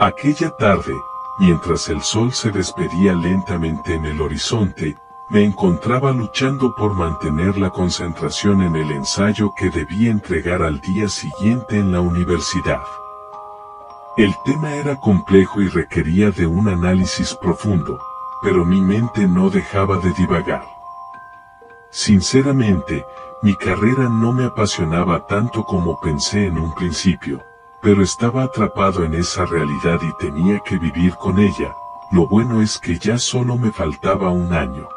Aquella tarde, mientras el sol se despedía lentamente en el horizonte, me encontraba luchando por mantener la concentración en el ensayo que debía entregar al día siguiente en la universidad. El tema era complejo y requería de un análisis profundo, pero mi mente no dejaba de divagar. Sinceramente, mi carrera no me apasionaba tanto como pensé en un principio, pero estaba atrapado en esa realidad y tenía que vivir con ella. Lo bueno es que ya solo me faltaba un año.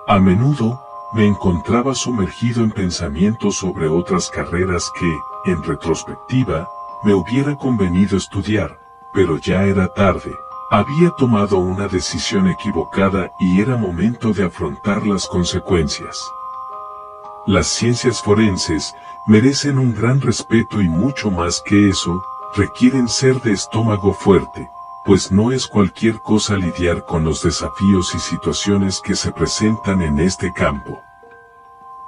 A menudo, me encontraba sumergido en pensamientos sobre otras carreras que, en retrospectiva, me hubiera convenido estudiar, pero ya era tarde. Había tomado una decisión equivocada y era momento de afrontar las consecuencias. Las ciencias forenses merecen un gran respeto y mucho más que eso, requieren ser de estómago fuerte, pues no es cualquier cosa lidiar con los desafíos y situaciones que se presentan en este campo.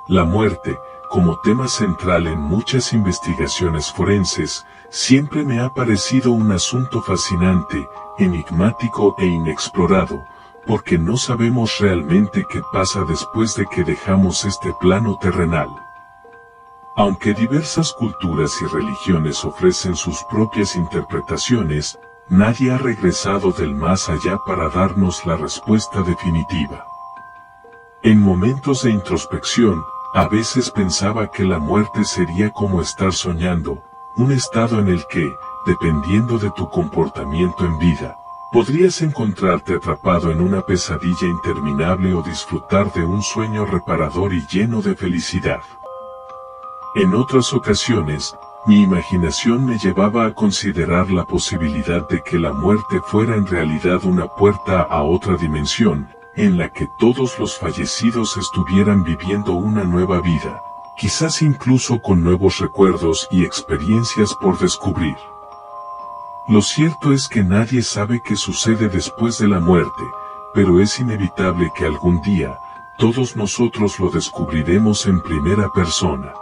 La muerte, como tema central en muchas investigaciones forenses, siempre me ha parecido un asunto fascinante, enigmático e inexplorado, porque no sabemos realmente qué pasa después de que dejamos este plano terrenal. Aunque diversas culturas y religiones ofrecen sus propias interpretaciones, nadie ha regresado del más allá para darnos la respuesta definitiva. En momentos de introspección, a veces pensaba que la muerte sería como estar soñando, un estado en el que, dependiendo de tu comportamiento en vida, podrías encontrarte atrapado en una pesadilla interminable o disfrutar de un sueño reparador y lleno de felicidad. En otras ocasiones, mi imaginación me llevaba a considerar la posibilidad de que la muerte fuera en realidad una puerta a otra dimensión, en la que todos los fallecidos estuvieran viviendo una nueva vida, quizás incluso con nuevos recuerdos y experiencias por descubrir. Lo cierto es que nadie sabe qué sucede después de la muerte, pero es inevitable que algún día, todos nosotros lo descubriremos en primera persona.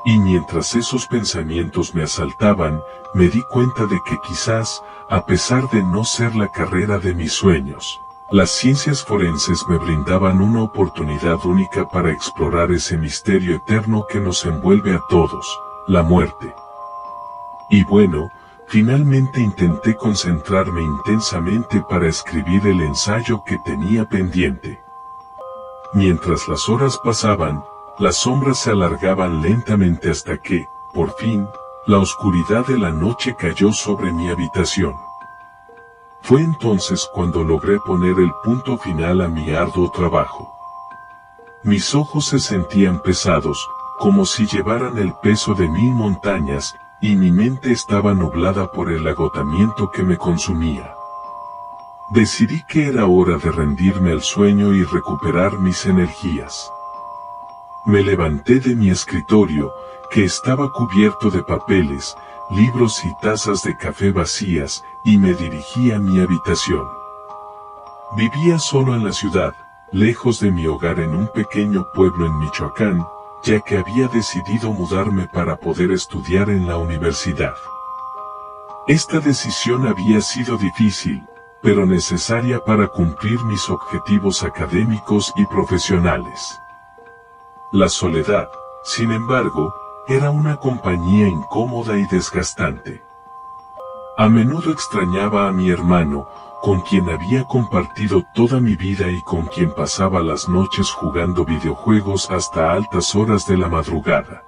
Y mientras esos pensamientos me asaltaban, me di cuenta de que quizás, a pesar de no ser la carrera de mis sueños, las ciencias forenses me brindaban una oportunidad única para explorar ese misterio eterno que nos envuelve a todos, la muerte. Y bueno, finalmente intenté concentrarme intensamente para escribir el ensayo que tenía pendiente. Mientras las horas pasaban, las sombras se alargaban lentamente hasta que, por fin, la oscuridad de la noche cayó sobre mi habitación. Fue entonces cuando logré poner el punto final a mi arduo trabajo. Mis ojos se sentían pesados, como si llevaran el peso de 1000 montañas, y mi mente estaba nublada por el agotamiento que me consumía. Decidí que era hora de rendirme al sueño y recuperar mis energías. Me levanté de mi escritorio, que estaba cubierto de papeles, libros y tazas de café vacías, y me dirigí a mi habitación. Vivía solo en la ciudad, lejos de mi hogar en un pequeño pueblo en Michoacán, ya que había decidido mudarme para poder estudiar en la universidad. Esta decisión había sido difícil, pero necesaria para cumplir mis objetivos académicos y profesionales. La soledad, sin embargo, era una compañía incómoda y desgastante. A menudo extrañaba a mi hermano, con quien había compartido toda mi vida y con quien pasaba las noches jugando videojuegos hasta altas horas de la madrugada.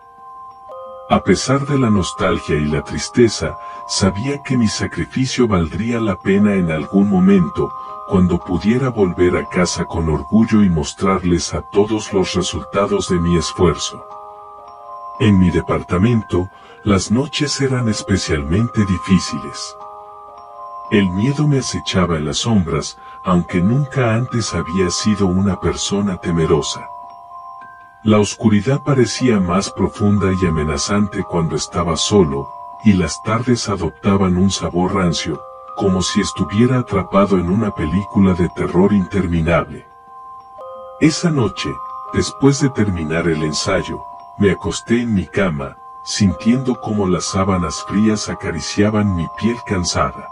A pesar de la nostalgia y la tristeza, sabía que mi sacrificio valdría la pena en algún momento, cuando pudiera volver a casa con orgullo y mostrarles a todos los resultados de mi esfuerzo. En mi departamento, las noches eran especialmente difíciles. El miedo me acechaba en las sombras, aunque nunca antes había sido una persona temerosa. La oscuridad parecía más profunda y amenazante cuando estaba solo, y las tardes adoptaban un sabor rancio, como si estuviera atrapado en una película de terror interminable. Esa noche, después de terminar el ensayo, me acosté en mi cama, sintiendo cómo las sábanas frías acariciaban mi piel cansada.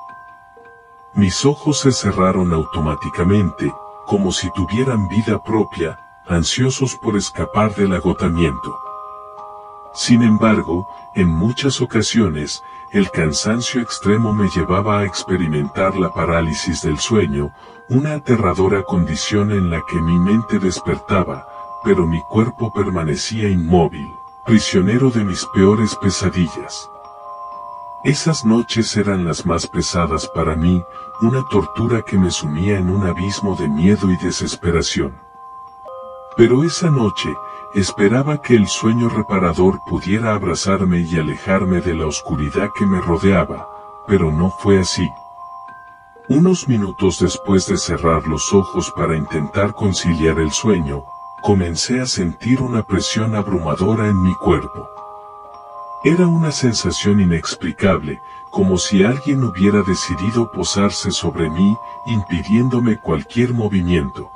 Mis ojos se cerraron automáticamente, como si tuvieran vida propia, ansiosos por escapar del agotamiento. Sin embargo, en muchas ocasiones, el cansancio extremo me llevaba a experimentar la parálisis del sueño, una aterradora condición en la que mi mente despertaba, pero mi cuerpo permanecía inmóvil, prisionero de mis peores pesadillas. Esas noches eran las más pesadas para mí, una tortura que me sumía en un abismo de miedo y desesperación. Pero esa noche, esperaba que el sueño reparador pudiera abrazarme y alejarme de la oscuridad que me rodeaba, pero no fue así. Unos minutos después de cerrar los ojos para intentar conciliar el sueño, comencé a sentir una presión abrumadora en mi cuerpo. Era una sensación inexplicable, como si alguien hubiera decidido posarse sobre mí, impidiéndome cualquier movimiento.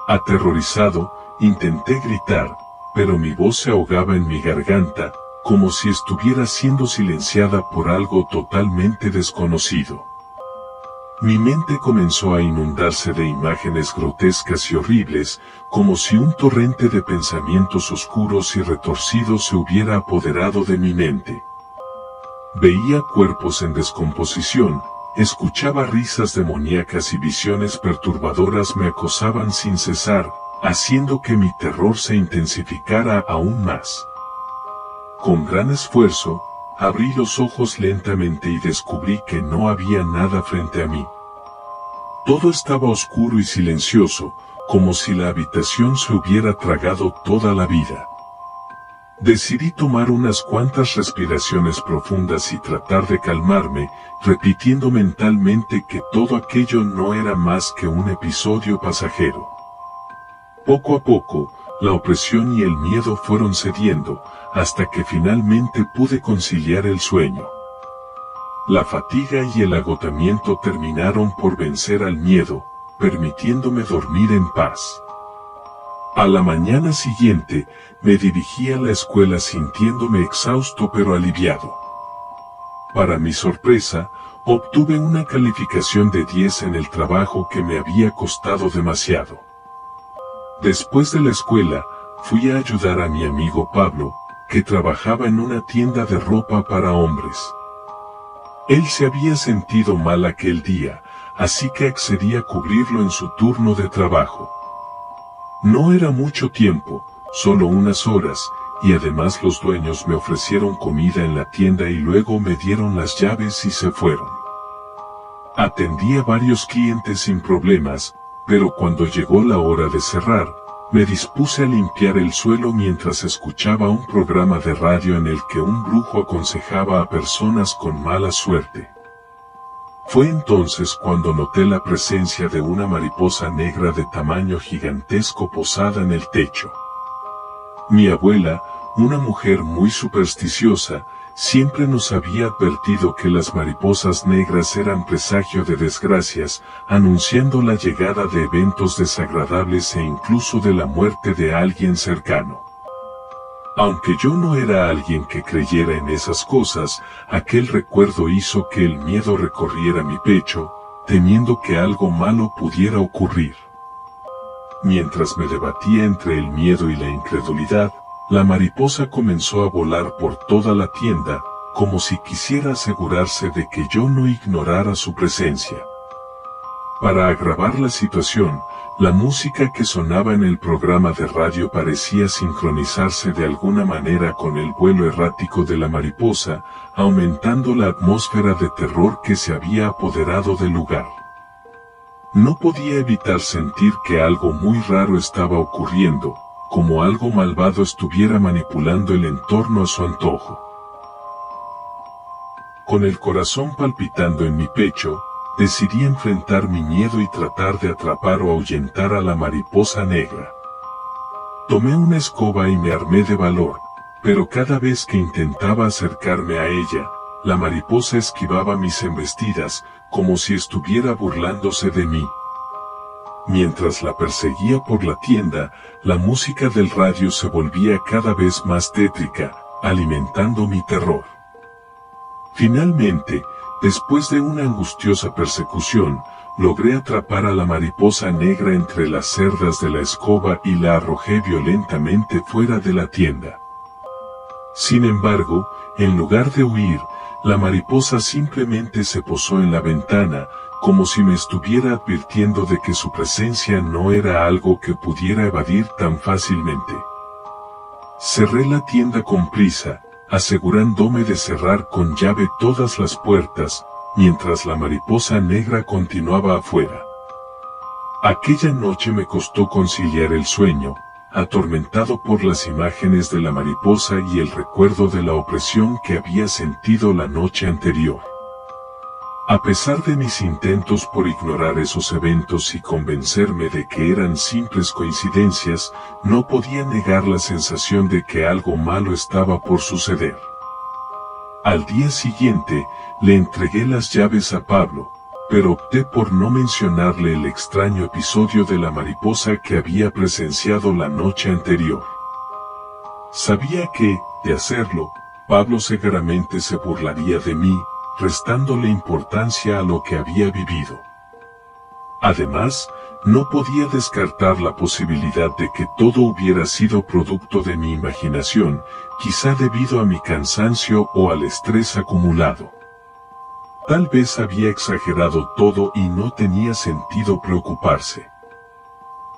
Aterrorizado, intenté gritar, pero mi voz se ahogaba en mi garganta, como si estuviera siendo silenciada por algo totalmente desconocido. Mi mente comenzó a inundarse de imágenes grotescas y horribles, como si un torrente de pensamientos oscuros y retorcidos se hubiera apoderado de mi mente. Veía cuerpos en descomposición, escuchaba risas demoníacas y visiones perturbadoras me acosaban sin cesar, haciendo que mi terror se intensificara aún más. Con gran esfuerzo, abrí los ojos lentamente y descubrí que no había nada frente a mí. Todo estaba oscuro y silencioso, como si la habitación se hubiera tragado toda la vida. Decidí tomar unas cuantas respiraciones profundas y tratar de calmarme, repitiendo mentalmente que todo aquello no era más que un episodio pasajero. Poco a poco, la opresión y el miedo fueron cediendo, hasta que finalmente pude conciliar el sueño. La fatiga y el agotamiento terminaron por vencer al miedo, permitiéndome dormir en paz. A la mañana siguiente, me dirigí a la escuela sintiéndome exhausto pero aliviado. Para mi sorpresa, obtuve una calificación de 10 en el trabajo que me había costado demasiado. Después de la escuela, fui a ayudar a mi amigo Pablo, que trabajaba en una tienda de ropa para hombres. Él se había sentido mal aquel día, así que accedí a cubrirlo en su turno de trabajo. No era mucho tiempo, solo unas horas, y además los dueños me ofrecieron comida en la tienda y luego me dieron las llaves y se fueron. Atendí a varios clientes sin problemas, pero cuando llegó la hora de cerrar, me dispuse a limpiar el suelo mientras escuchaba un programa de radio en el que un brujo aconsejaba a personas con mala suerte. Fue entonces cuando noté la presencia de una mariposa negra de tamaño gigantesco posada en el techo. Mi abuela, una mujer muy supersticiosa, siempre nos había advertido que las mariposas negras eran presagio de desgracias, anunciando la llegada de eventos desagradables e incluso de la muerte de alguien cercano. Aunque yo no era alguien que creyera en esas cosas, aquel recuerdo hizo que el miedo recorriera mi pecho, temiendo que algo malo pudiera ocurrir. Mientras me debatía entre el miedo y la incredulidad, la mariposa comenzó a volar por toda la tienda, como si quisiera asegurarse de que yo no ignorara su presencia. Para agravar la situación, la música que sonaba en el programa de radio parecía sincronizarse de alguna manera con el vuelo errático de la mariposa, aumentando la atmósfera de terror que se había apoderado del lugar. No podía evitar sentir que algo muy raro estaba ocurriendo, como algo malvado estuviera manipulando el entorno a su antojo. Con el corazón palpitando en mi pecho, decidí enfrentar mi miedo y tratar de atrapar o ahuyentar a la mariposa negra. Tomé una escoba y me armé de valor, pero cada vez que intentaba acercarme a ella, la mariposa esquivaba mis embestidas, como si estuviera burlándose de mí. Mientras la perseguía por la tienda, la música del radio se volvía cada vez más tétrica, alimentando mi terror. Finalmente, después de una angustiosa persecución, logré atrapar a la mariposa negra entre las cerdas de la escoba y la arrojé violentamente fuera de la tienda. Sin embargo, en lugar de huir, la mariposa simplemente se posó en la ventana, como si me estuviera advirtiendo de que su presencia no era algo que pudiera evadir tan fácilmente. Cerré la tienda con prisa, asegurándome de cerrar con llave todas las puertas, mientras la mariposa negra continuaba afuera. Aquella noche me costó conciliar el sueño, atormentado por las imágenes de la mariposa y el recuerdo de la opresión que había sentido la noche anterior. A pesar de mis intentos por ignorar esos eventos y convencerme de que eran simples coincidencias, no podía negar la sensación de que algo malo estaba por suceder. Al día siguiente, le entregué las llaves a Pablo, pero opté por no mencionarle el extraño episodio de la mariposa que había presenciado la noche anterior. Sabía que, de hacerlo, Pablo seguramente se burlaría de mí, restándole importancia a lo que había vivido. Además, no podía descartar la posibilidad de que todo hubiera sido producto de mi imaginación, quizá debido a mi cansancio o al estrés acumulado. Tal vez había exagerado todo y no tenía sentido preocuparse.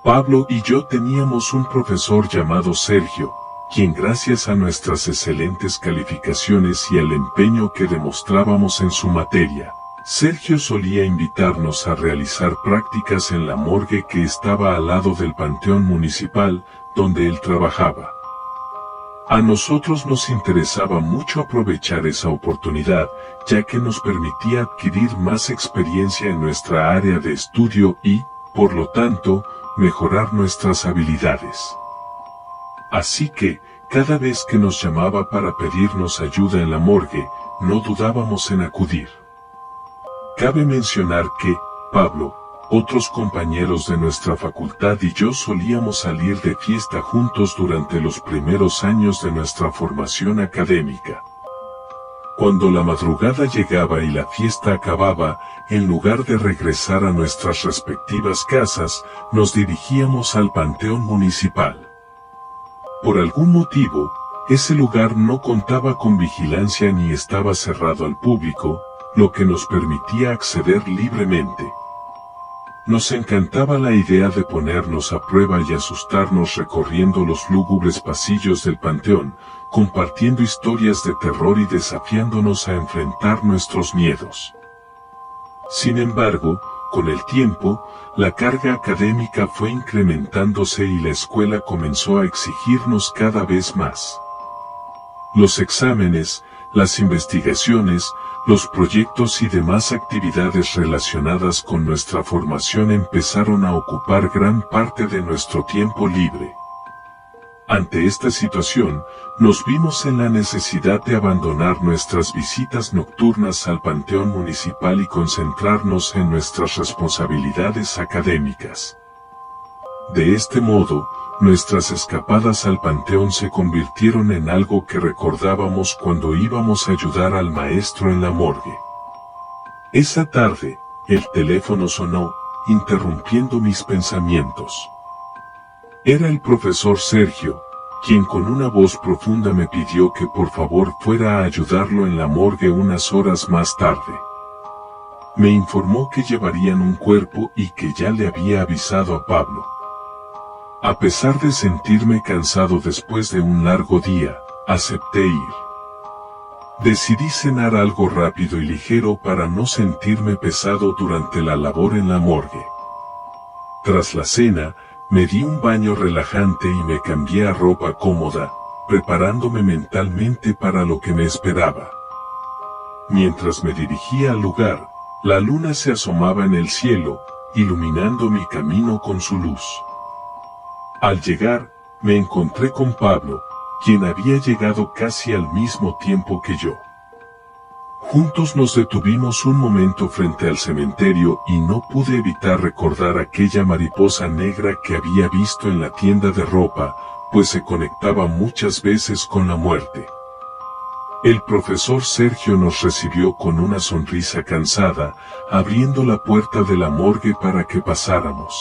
Pablo y yo teníamos un profesor llamado Sergio, quien gracias a nuestras excelentes calificaciones y al empeño que demostrábamos en su materia, Sergio solía invitarnos a realizar prácticas en la morgue que estaba al lado del panteón municipal, donde él trabajaba. A nosotros nos interesaba mucho aprovechar esa oportunidad, ya que nos permitía adquirir más experiencia en nuestra área de estudio y, por lo tanto, mejorar nuestras habilidades. Así que, cada vez que nos llamaba para pedirnos ayuda en la morgue, no dudábamos en acudir. Cabe mencionar que, Pablo, otros compañeros de nuestra facultad y yo solíamos salir de fiesta juntos durante los primeros años de nuestra formación académica. Cuando la madrugada llegaba y la fiesta acababa, en lugar de regresar a nuestras respectivas casas, nos dirigíamos al panteón municipal. Por algún motivo, ese lugar no contaba con vigilancia ni estaba cerrado al público, lo que nos permitía acceder libremente. Nos encantaba la idea de ponernos a prueba y asustarnos recorriendo los lúgubres pasillos del panteón, compartiendo historias de terror y desafiándonos a enfrentar nuestros miedos. Sin embargo, con el tiempo, la carga académica fue incrementándose y la escuela comenzó a exigirnos cada vez más. Los exámenes, las investigaciones, los proyectos y demás actividades relacionadas con nuestra formación empezaron a ocupar gran parte de nuestro tiempo libre. Ante esta situación, nos vimos en la necesidad de abandonar nuestras visitas nocturnas al panteón municipal y concentrarnos en nuestras responsabilidades académicas. De este modo, nuestras escapadas al panteón se convirtieron en algo que recordábamos cuando íbamos a ayudar al maestro en la morgue. Esa tarde, el teléfono sonó, interrumpiendo mis pensamientos. Era el profesor Sergio, quien con una voz profunda me pidió que por favor fuera a ayudarlo en la morgue unas horas más tarde. Me informó que llevarían un cuerpo y que ya le había avisado a Pablo. A pesar de sentirme cansado después de un largo día, acepté ir. Decidí cenar algo rápido y ligero para no sentirme pesado durante la labor en la morgue. Tras la cena, me di un baño relajante y me cambié a ropa cómoda, preparándome mentalmente para lo que me esperaba. Mientras me dirigía al lugar, la luna se asomaba en el cielo, iluminando mi camino con su luz. Al llegar, me encontré con Pablo, quien había llegado casi al mismo tiempo que yo. Juntos nos detuvimos un momento frente al cementerio y no pude evitar recordar aquella mariposa negra que había visto en la tienda de ropa, pues se conectaba muchas veces con la muerte. El profesor Sergio nos recibió con una sonrisa cansada, abriendo la puerta de la morgue para que pasáramos.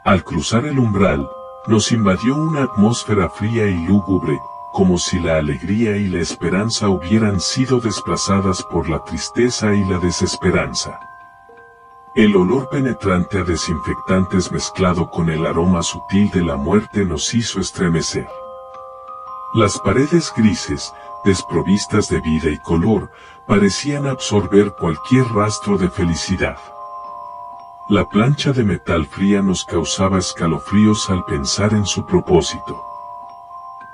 Al cruzar el umbral, nos invadió una atmósfera fría y lúgubre, como si la alegría y la esperanza hubieran sido desplazadas por la tristeza y la desesperanza. El olor penetrante a desinfectantes mezclado con el aroma sutil de la muerte nos hizo estremecer. Las paredes grises, desprovistas de vida y color, parecían absorber cualquier rastro de felicidad. La plancha de metal fría nos causaba escalofríos al pensar en su propósito.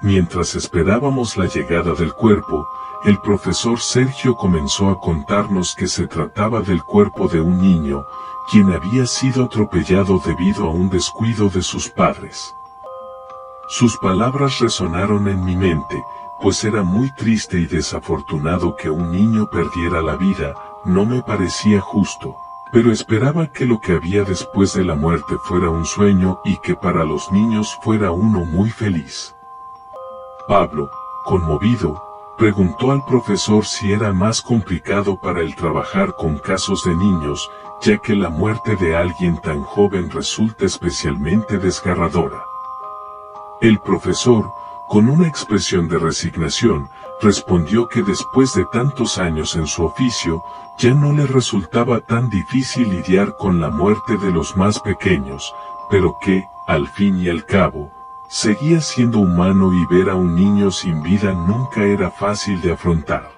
Mientras esperábamos la llegada del cuerpo, el profesor Sergio comenzó a contarnos que se trataba del cuerpo de un niño, quien había sido atropellado debido a un descuido de sus padres. Sus palabras resonaron en mi mente, pues era muy triste y desafortunado que un niño perdiera la vida, no me parecía justo, pero esperaba que lo que había después de la muerte fuera un sueño y que para los niños fuera uno muy feliz. Pablo, conmovido, preguntó al profesor si era más complicado para él trabajar con casos de niños, ya que la muerte de alguien tan joven resulta especialmente desgarradora. El profesor, con una expresión de resignación, respondió que después de tantos años en su oficio, ya no le resultaba tan difícil lidiar con la muerte de los más pequeños, pero que, al fin y al cabo, seguía siendo humano y ver a un niño sin vida nunca era fácil de afrontar.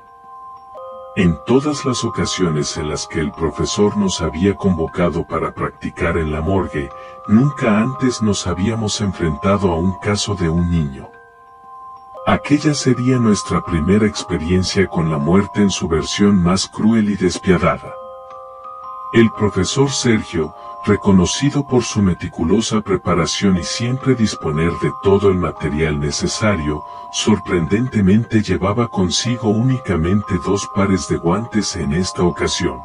En todas las ocasiones en las que el profesor nos había convocado para practicar en la morgue, nunca antes nos habíamos enfrentado a un caso de un niño. Aquella sería nuestra primera experiencia con la muerte en su versión más cruel y despiadada. El profesor Sergio, reconocido por su meticulosa preparación y siempre disponer de todo el material necesario, sorprendentemente llevaba consigo únicamente 2 pares de guantes en esta ocasión.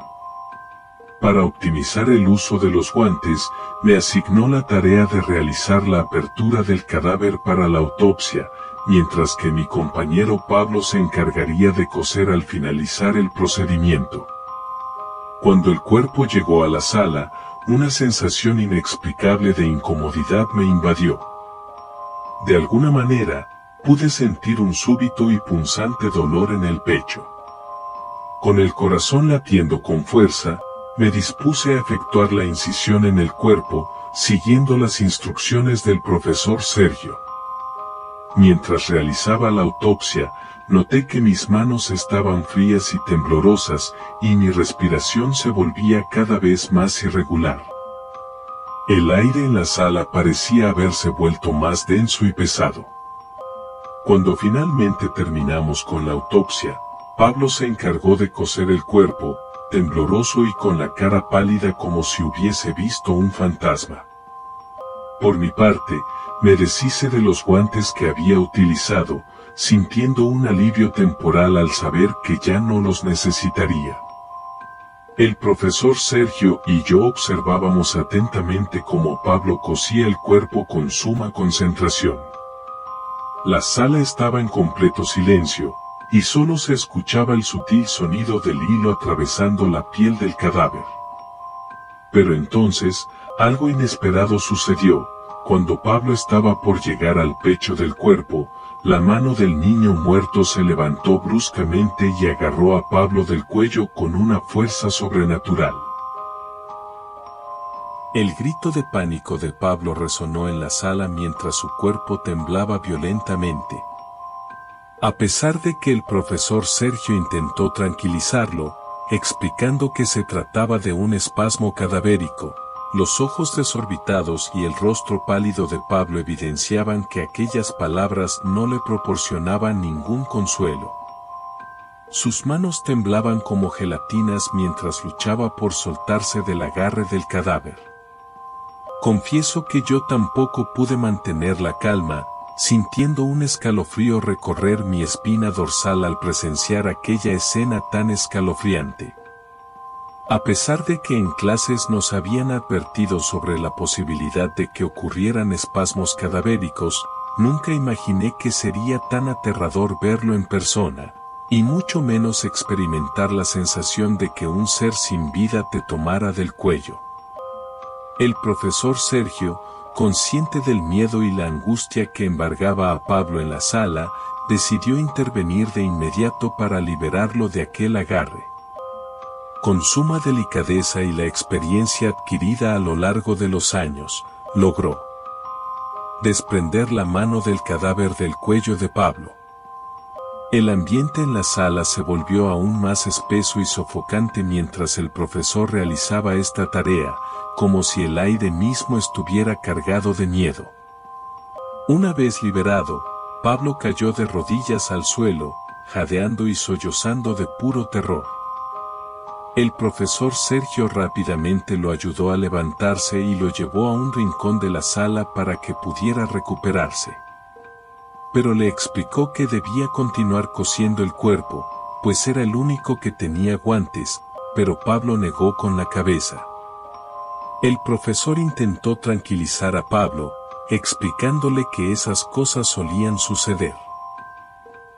Para optimizar el uso de los guantes, me asignó la tarea de realizar la apertura del cadáver para la autopsia, mientras que mi compañero Pablo se encargaría de coser al finalizar el procedimiento. Cuando el cuerpo llegó a la sala, una sensación inexplicable de incomodidad me invadió. De alguna manera, pude sentir un súbito y punzante dolor en el pecho. Con el corazón latiendo con fuerza, me dispuse a efectuar la incisión en el cuerpo, siguiendo las instrucciones del profesor Sergio. Mientras realizaba la autopsia, noté que mis manos estaban frías y temblorosas, y mi respiración se volvía cada vez más irregular. El aire en la sala parecía haberse vuelto más denso y pesado. Cuando finalmente terminamos con la autopsia, Pablo se encargó de coser el cuerpo, tembloroso y con la cara pálida como si hubiese visto un fantasma. Por mi parte, me deshice de los guantes que había utilizado, sintiendo un alivio temporal al saber que ya no los necesitaría. El profesor Sergio y yo observábamos atentamente cómo Pablo cosía el cuerpo con suma concentración. La sala estaba en completo silencio, y solo se escuchaba el sutil sonido del hilo atravesando la piel del cadáver. Pero entonces, algo inesperado sucedió. Cuando Pablo estaba por llegar al pecho del cuerpo, la mano del niño muerto se levantó bruscamente y agarró a Pablo del cuello con una fuerza sobrenatural. El grito de pánico de Pablo resonó en la sala mientras su cuerpo temblaba violentamente. A pesar de que el profesor Sergio intentó tranquilizarlo, explicando que se trataba de un espasmo cadavérico, los ojos desorbitados y el rostro pálido de Pablo evidenciaban que aquellas palabras no le proporcionaban ningún consuelo. Sus manos temblaban como gelatinas mientras luchaba por soltarse del agarre del cadáver. Confieso que yo tampoco pude mantener la calma, sintiendo un escalofrío recorrer mi espina dorsal al presenciar aquella escena tan escalofriante. A pesar de que en clases nos habían advertido sobre la posibilidad de que ocurrieran espasmos cadavéricos, Nunca imaginé que sería tan aterrador verlo en persona, y mucho menos experimentar la sensación de que un ser sin vida te tomara del cuello. El profesor Sergio, consciente del miedo y la angustia que embargaba a Pablo en la sala, decidió intervenir de inmediato para liberarlo de aquel agarre. Con suma delicadeza y la experiencia adquirida a lo largo de los años, logró desprender la mano del cadáver del cuello de Pablo. El ambiente en la sala se volvió aún más espeso y sofocante mientras el profesor realizaba esta tarea, como si el aire mismo estuviera cargado de miedo. Una vez liberado, Pablo cayó de rodillas al suelo, jadeando y sollozando de puro terror. El profesor Sergio rápidamente lo ayudó a levantarse y lo llevó a un rincón de la sala para que pudiera recuperarse. Pero le explicó que debía continuar cosiendo el cuerpo, pues era el único que tenía guantes, pero Pablo negó con la cabeza. El profesor intentó tranquilizar a Pablo, explicándole que esas cosas solían suceder.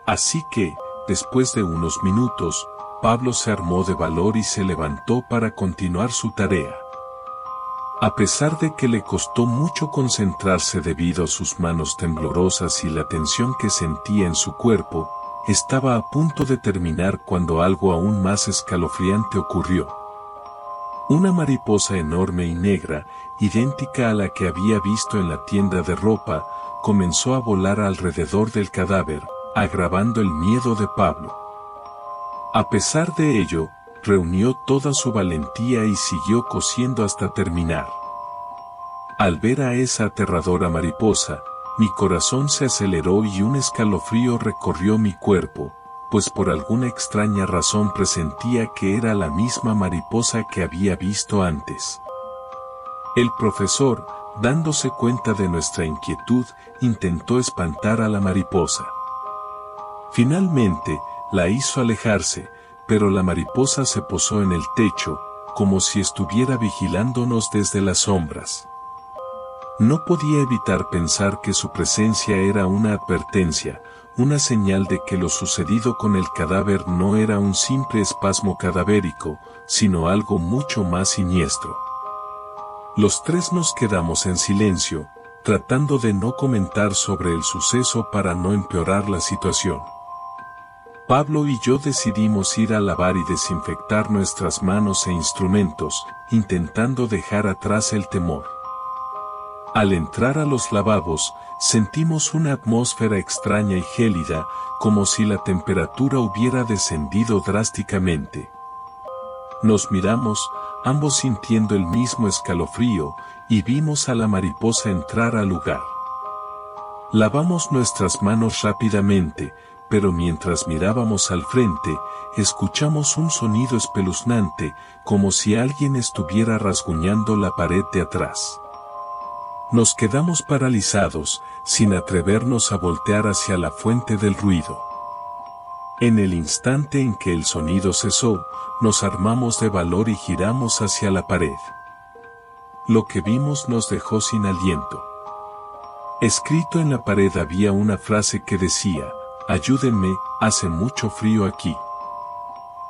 Así que, después de unos minutos, Pablo se armó de valor y se levantó para continuar su tarea. A pesar de que le costó mucho concentrarse debido a sus manos temblorosas y la tensión que sentía en su cuerpo, estaba a punto de terminar cuando algo aún más escalofriante ocurrió. Una mariposa enorme y negra, idéntica a la que había visto en la tienda de ropa, comenzó a volar alrededor del cadáver, agravando el miedo de Pablo. A pesar de ello, reunió toda su valentía y siguió cosiendo hasta terminar. Al ver a esa aterradora mariposa, mi corazón se aceleró y un escalofrío recorrió mi cuerpo, pues por alguna extraña razón presentía que era la misma mariposa que había visto antes. El profesor, dándose cuenta de nuestra inquietud, intentó espantar a la mariposa. Finalmente, la hizo alejarse, pero la mariposa se posó en el techo, como si estuviera vigilándonos desde las sombras. No podía evitar pensar que su presencia era una advertencia, una señal de que lo sucedido con el cadáver no era un simple espasmo cadavérico, sino algo mucho más siniestro. Los tres nos quedamos en silencio, tratando de no comentar sobre el suceso para no empeorar la situación. Pablo y yo decidimos ir a lavar y desinfectar nuestras manos e instrumentos, intentando dejar atrás el temor. Al entrar a los lavabos, sentimos una atmósfera extraña y gélida, como si la temperatura hubiera descendido drásticamente. Nos miramos, ambos sintiendo el mismo escalofrío, y vimos a la mariposa entrar al lugar. Lavamos nuestras manos rápidamente, pero mientras mirábamos al frente, escuchamos un sonido espeluznante, como si alguien estuviera rasguñando la pared de atrás. Nos quedamos paralizados, sin atrevernos a voltear hacia la fuente del ruido. En el instante en que el sonido cesó, nos armamos de valor y giramos hacia la pared. Lo que vimos nos dejó sin aliento. Escrito en la pared había una frase que decía: «Ayúdenme, hace mucho frío aquí».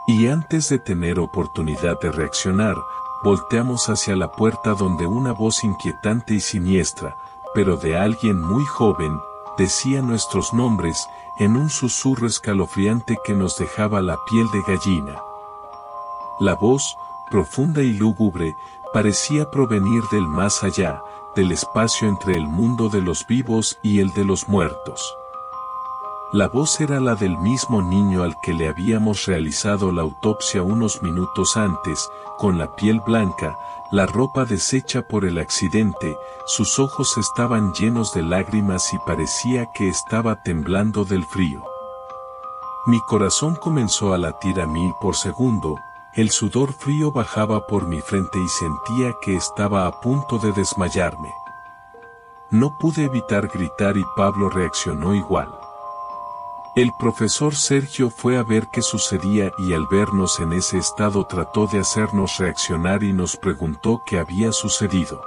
Y antes de tener oportunidad de reaccionar, volteamos hacia la puerta donde una voz inquietante y siniestra, pero de alguien muy joven, decía nuestros nombres, en un susurro escalofriante que nos dejaba la piel de gallina. La voz, profunda y lúgubre, parecía provenir del más allá, del espacio entre el mundo de los vivos y el de los muertos. La voz era la del mismo niño al que le habíamos realizado la autopsia unos minutos antes, con la piel blanca, la ropa deshecha por el accidente, sus ojos estaban llenos de lágrimas y parecía que estaba temblando del frío. Mi corazón comenzó a latir a 1000 por segundo, el sudor frío bajaba por mi frente y sentía que estaba a punto de desmayarme. No pude evitar gritar y Pablo reaccionó igual. El profesor Sergio fue a ver qué sucedía y al vernos en ese estado trató de hacernos reaccionar y nos preguntó qué había sucedido.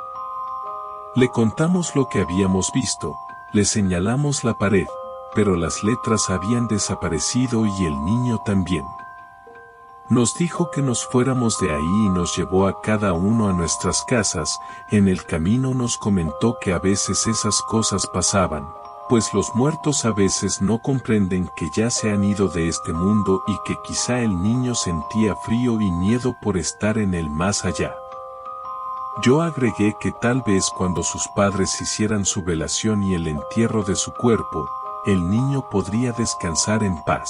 Le contamos lo que habíamos visto, Le señalamos la pared, pero las letras habían desaparecido y el niño también. Nos dijo que nos fuéramos de ahí y nos llevó a cada uno a nuestras casas. En el camino nos comentó que a veces esas cosas pasaban, pues los muertos a veces no comprenden que ya se han ido de este mundo y que quizá el niño sentía frío y miedo por estar en el más allá. Yo agregué que tal vez cuando sus padres hicieran su velación y el entierro de su cuerpo, el niño podría descansar en paz.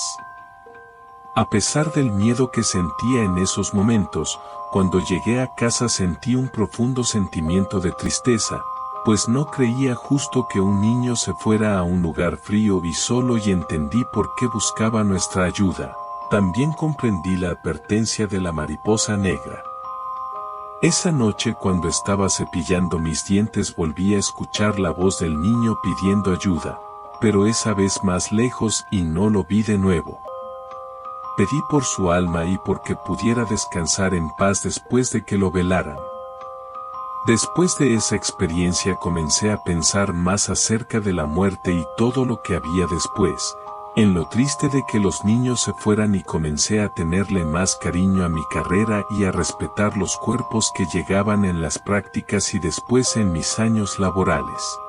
A pesar del miedo que sentía en esos momentos, cuando llegué a casa sentí un profundo sentimiento de tristeza, pues no creía justo que un niño se fuera a un lugar frío y solo, y entendí por qué buscaba nuestra ayuda. También comprendí la advertencia de la mariposa negra. Esa noche, cuando estaba cepillando mis dientes, volví a escuchar la voz del niño pidiendo ayuda, pero esa vez más lejos, y no lo vi de nuevo. Pedí por su alma y porque pudiera descansar en paz después de que lo velaran. Después de esa experiencia comencé a pensar más acerca de la muerte y todo lo que había después, en lo triste de que los niños se fueran, y comencé a tenerle más cariño a mi carrera y a respetar los cuerpos que llegaban en las prácticas y después en mis años laborales.